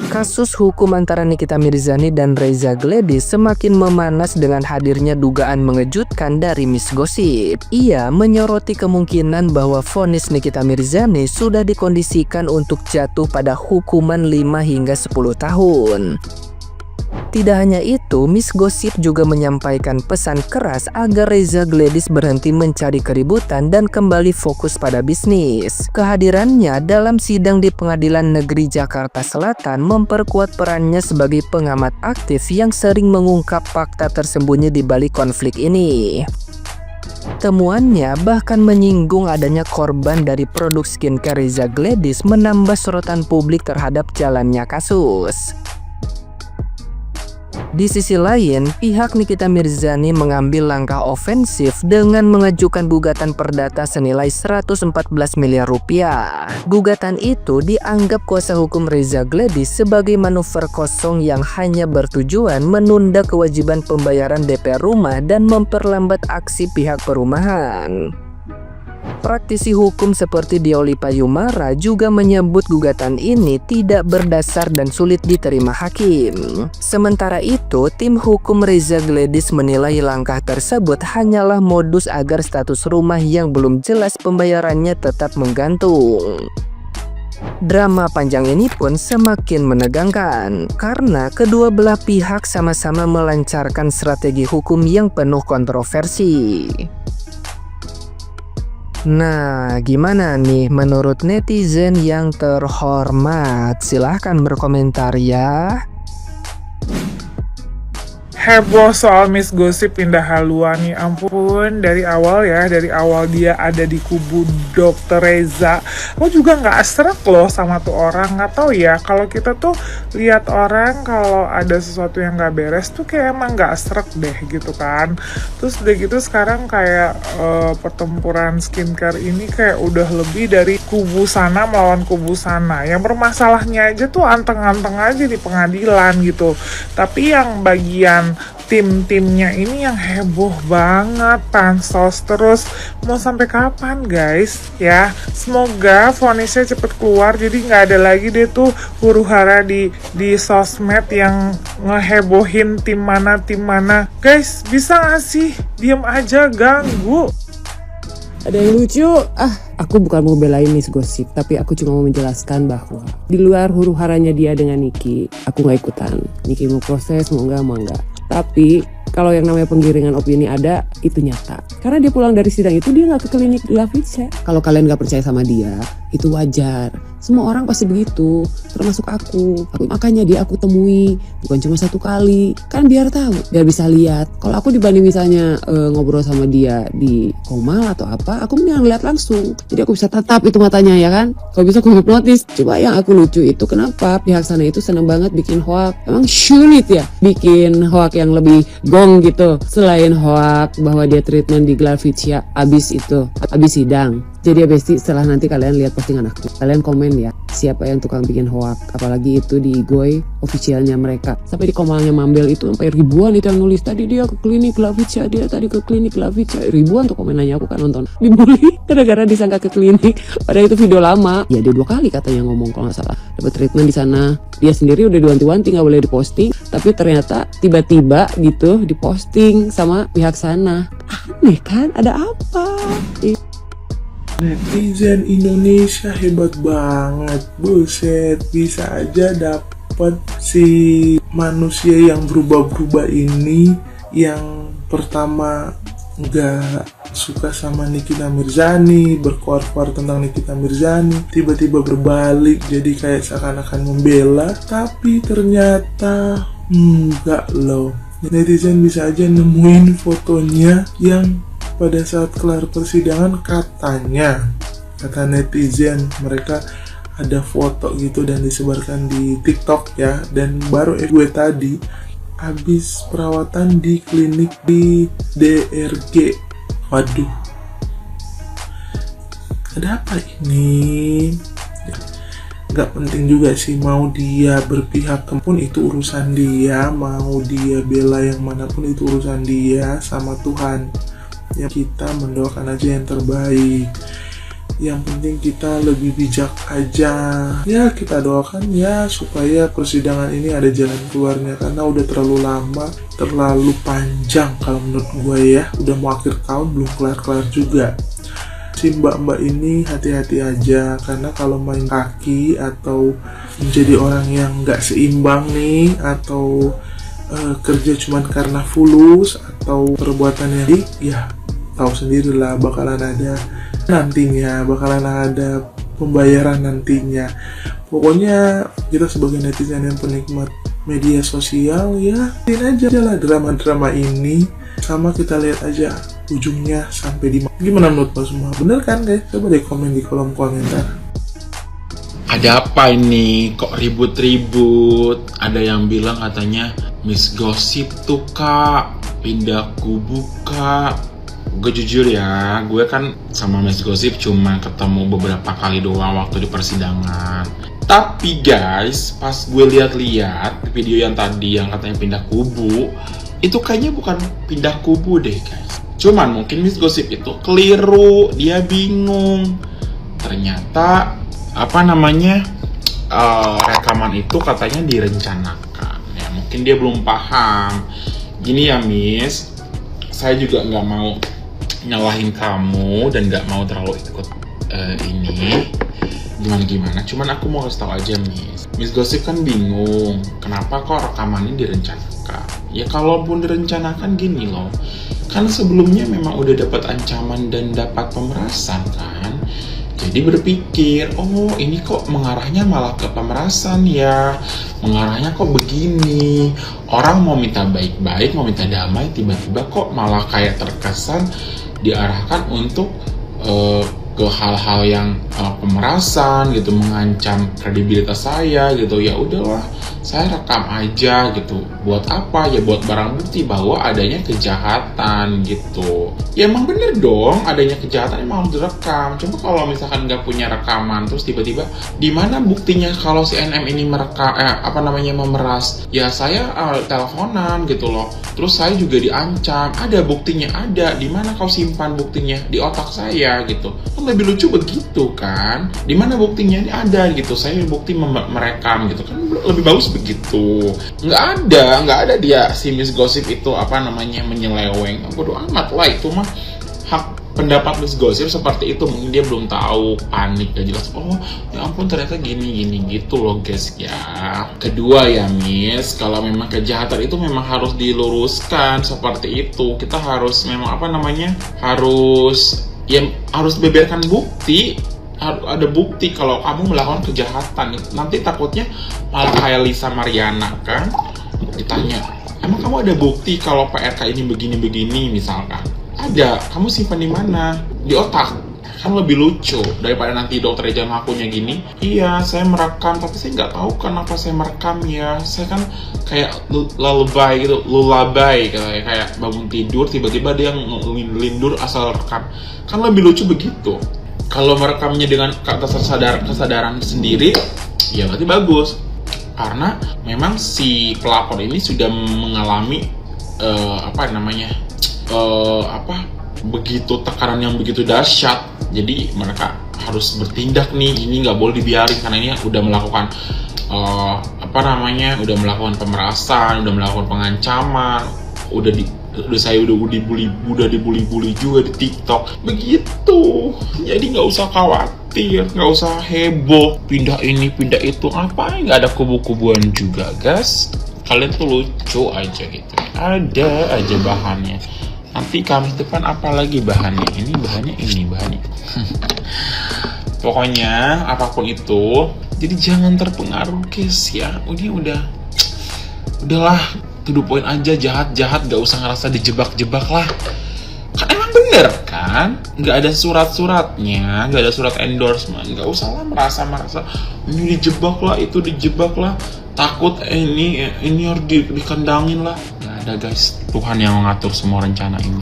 Kasus hukum antara Nikita Mirzani dan Reza Gledys semakin memanas dengan hadirnya dugaan mengejutkan dari Miss Gossip. Ia menyoroti kemungkinan bahwa vonis Nikita Mirzani sudah dikondisikan untuk jatuh pada hukuman 5 hingga 10 tahun. Tidak hanya itu, Miss Gossip juga menyampaikan pesan keras agar Reza Gledys berhenti mencari keributan dan kembali fokus pada bisnis. Kehadirannya dalam sidang di Pengadilan Negeri Jakarta Selatan memperkuat perannya sebagai pengamat aktif yang sering mengungkap fakta tersembunyi di balik konflik ini. Temuannya bahkan menyinggung adanya korban dari produk skincare Reza Gledys, menambah sorotan publik terhadap jalannya kasus. Di sisi lain, pihak Nikita Mirzani mengambil langkah ofensif dengan mengajukan gugatan perdata senilai 114 miliar rupiah. Gugatan itu dianggap kuasa hukum Reza Gledys sebagai manuver kosong yang hanya bertujuan menunda kewajiban pembayaran DP rumah dan memperlambat aksi pihak perumahan. Praktisi hukum seperti Dioli Payumara juga menyebut gugatan ini tidak berdasar dan sulit diterima hakim. Sementara itu, tim hukum Reza Gledys menilai langkah tersebut hanyalah modus agar status rumah yang belum jelas pembayarannya tetap menggantung. Drama panjang ini pun semakin menegangkan karena kedua belah pihak sama-sama melancarkan strategi hukum yang penuh kontroversi. Nah, gimana nih menurut netizen yang terhormat? Silahkan berkomentar ya. Heboh soal Miss Gossip Indah Haluani, ampun, dari awal dia ada di kubu Dokter Reza. Lo juga nggak serak loh sama tuh orang, nggak tahu ya. Kalau kita tuh lihat orang kalau ada sesuatu yang nggak beres tuh kayak emang nggak serak deh gitu kan. Terus udah gitu sekarang kayak pertempuran skincare ini kayak udah lebih dari kubu sana melawan kubu sana. Yang bermasalahnya aja tuh anteng-anteng aja di pengadilan gitu. Tapi yang bagian tim-timnya ini yang heboh banget, pansos terus. Mau sampai kapan guys ya? Semoga vonisnya cepet keluar jadi nggak ada lagi deh tuh huru-hara di sosmed yang ngehebohin tim mana. Guys, bisa nggak sih diem aja, ganggu. Ada yang lucu, aku bukan mau belain Miss Gossip, tapi aku cuma mau menjelaskan bahwa di luar huru-haranya dia dengan Niki, aku nggak ikutan. Niki mau proses, mau enggak. Tapi kalau yang namanya penggiringan opini ada, itu nyata. Karena dia pulang dari sidang itu dia nggak ke klinik Glavica. Kalau kalian nggak percaya sama dia, itu wajar. Semua orang pasti begitu, termasuk aku. Makanya dia aku temui, bukan cuma satu kali. Kan biar tahu, biar bisa lihat. Kalau aku dibanding misalnya ngobrol sama dia di Komal atau apa, aku mendingan lihat langsung. Jadi aku bisa tatap itu matanya ya kan. Kalau bisa aku hipnotis. Coba yang aku lucu itu kenapa pihak sana itu seneng banget bikin hoak. Emang sulit ya bikin hoak yang lebih gong gitu. Selain hoak bahwa dia treatment di Glavica abis sidang. Jadi ya besti, setelah nanti kalian lihat postingan aku, kalian komen ya siapa yang tukang bikin hoak, apalagi itu di Goy officialnya mereka. Sampai di Komalnya Mambel itu sampai ribuan itu yang nulis, tadi dia ke klinik Glavica, ribuan tuh komenannya. Aku kan nonton, dibully gara-gara disangka ke klinik, padahal itu video lama. Ya dia 2 kali katanya ngomong kalau nggak salah dapat treatment di sana. Dia sendiri udah diwanti-wanti nggak boleh diposting, tapi ternyata tiba-tiba gitu diposting sama pihak sana. Aneh kan, ada apa? Netizen Indonesia hebat banget, buset, bisa aja dapet si manusia yang berubah-berubah ini, yang pertama nggak suka sama Nikita Mirzani, berkuar-kuar tentang Nikita Mirzani, tiba-tiba berbalik jadi kayak seakan-akan membela, tapi ternyata enggak loh. Netizen bisa aja nemuin fotonya yang pada saat kelar persidangan kata netizen mereka ada foto gitu dan disebarkan di TikTok ya, dan baru gue tadi habis perawatan di klinik di DRG. Waduh, ada apa ini? Gak penting juga sih, mau dia berpihak pun itu urusan dia, mau dia bela yang manapun itu urusan dia sama Tuhan. Ya kita mendoakan aja yang terbaik. Yang penting kita lebih bijak aja. Ya kita doakan ya supaya persidangan ini ada jalan keluarnya, karena udah terlalu lama, terlalu panjang kalau menurut gue ya. Udah mau akhir tahun belum kelar-kelar juga. Si mbak-mbak ini hati-hati aja, karena kalau main kaki atau menjadi orang yang gak seimbang nih, atau kerja cuman karena fulus atau perbuatan yang baik, ya tahu sendirilah bakalan ada nantinya, bakalan ada pembayaran nantinya. Pokoknya kita sebagai netizen yang penikmat media sosial ya, lihat aja lah drama-drama ini, sama kita lihat aja ujungnya sampai di mana. Gimana menurut lo semua? Bener kan guys? Coba deh komen di kolom komentar. Ada apa ini? Kok ribut-ribut? Ada yang bilang katanya Miss Gossip tuh kak pindah kubu kak. Gue jujur ya, gue kan sama Miss Gossip cuma ketemu beberapa kali doang waktu di persidangan. Tapi guys, pas gue lihat-lihat video yang tadi yang katanya pindah kubu, itu kayaknya bukan pindah kubu deh guys. Cuman mungkin Miss Gossip itu keliru, dia bingung. Ternyata rekaman itu katanya direncanakan. Ya mungkin dia belum paham. Gini ya Miss, saya juga nggak mau nyalahin kamu dan nggak mau terlalu ikut ini gimana. Cuman aku mau kasih tahu aja Miss Gossip kan bingung kenapa kok rekamannya direncanakan. Ya kalaupun direncanakan gini loh, kan sebelumnya memang udah dapat ancaman dan dapat pemerasan kan. Jadi berpikir, oh ini kok mengarahnya malah ke pemerasan ya, mengarahnya kok begini. Orang mau minta baik-baik, mau minta damai, tiba-tiba kok malah kayak terkesan diarahkan untuk ke hal-hal yang pemerasan gitu, mengancam kredibilitas saya gitu. Ya udahlah, saya rekam aja gitu. Buat apa? Ya buat barang bukti bahwa adanya kejahatan gitu. Ya emang bener dong, adanya kejahatan emang harus direkam. Coba kalau misalkan nggak punya rekaman, terus tiba-tiba di mana buktinya kalau si NM ini memeras? Ya saya teleponan gitu loh. Terus saya juga diancam. Ada buktinya, ada. Di mana kau simpan buktinya? Di otak saya gitu. Kan lebih lucu begitu kan? Di mana buktinya? Ini ada gitu. Saya bukti merekam gitu kan, lebih bagus begitu. Nggak ada dia si Miss Gossip itu menyeleweng. Bodoh amat lah, itu mah hak pendapat Miss Gossip seperti itu. Mungkin dia belum tahu, panik gak jelas. Oh ya ampun ternyata gini gitu loh guys ya. Kedua ya Miss, kalau memang kejahatan itu memang harus diluruskan seperti itu. Kita harus memang harus beberkan bukti. Harus ada bukti kalau kamu melakukan kejahatan. Nanti takutnya malah kayak Lisa Mariana kan, ditanya, emang kamu ada bukti kalau PRK ini begini misalkan? Ada, kamu simpan di mana? Di otak. Kan lebih lucu daripada nanti dokter Eza ngakunya gini, iya saya merekam tapi saya nggak tahu kenapa saya merekam ya, saya kan kayak lullaby kayak bangun tidur tiba-tiba dia ngelindur asal rekam. Kan lebih lucu begitu. Kalau merekamnya dengan kesadaran sendiri, ya berarti bagus. Karena memang si pelapor ini sudah mengalami begitu tekanan yang begitu dahsyat. Jadi mereka harus bertindak nih. Ini nggak boleh dibiarin karena ini udah melakukan udah melakukan pemerasan, udah melakukan pengancaman, udah dibully juga di TikTok begitu. Jadi nggak usah khawatir, nggak usah heboh pindah ini pindah itu, ngapain? Nggak ada kubu-kubuan juga guys. Kalian tuh lucu aja gitu, ada aja bahannya. Nanti Kamis depan apa lagi bahannya, ini bahannya. Pokoknya apapun itu, jadi jangan terpengaruh guys ya. Udahlah, to the point aja. Jahat gak usah ngerasa dijebak-jebak lah. Kan emang bener kan, gak ada surat-suratnya, gak ada surat endorsement. Gak usah lah merasa ini dijebak lah, itu dijebak lah, takut ini harus dikandangin lah. Gak ada guys, Tuhan yang mengatur semua rencana ini.